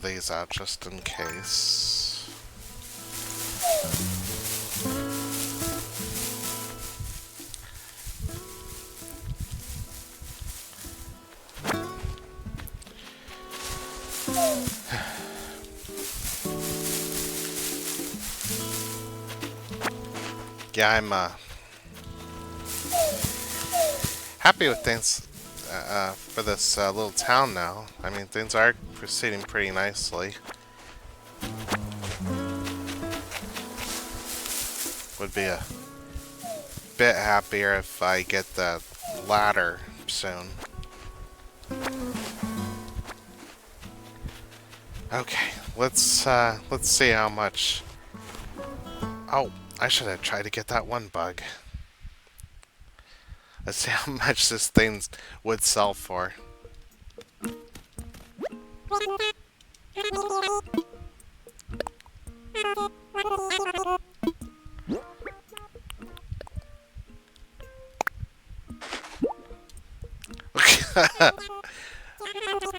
of these out just in case. Yeah, I'm happy with things for this little town now. I mean, things are proceeding pretty nicely. Would be a bit happier if I get the ladder soon. Okay, let's see how much. Oh, I should have tried to get that one bug. Let's see how much this thing would sell for.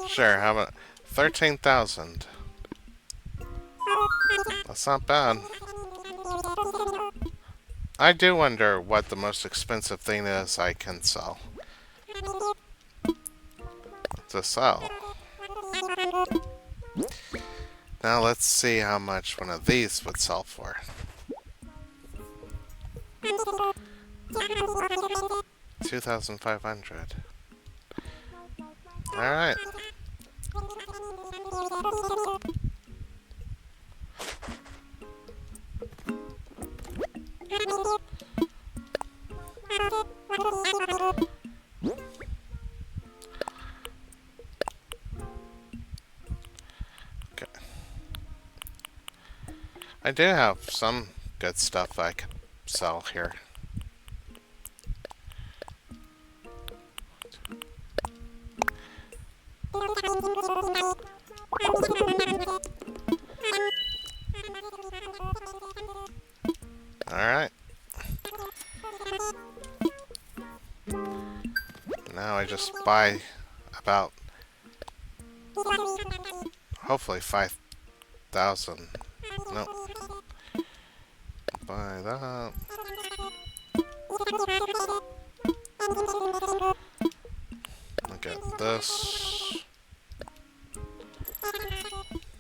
Sure, how about 13,000? That's not bad. I do wonder what the most expensive thing is I can sell. To sell. Now let's see how much one of these would sell for. 2,500. Alright. Okay. I do have some good stuff I could sell here. Alright. Now I just buy about, hopefully 5,000. Nope. Buy that. Look at this.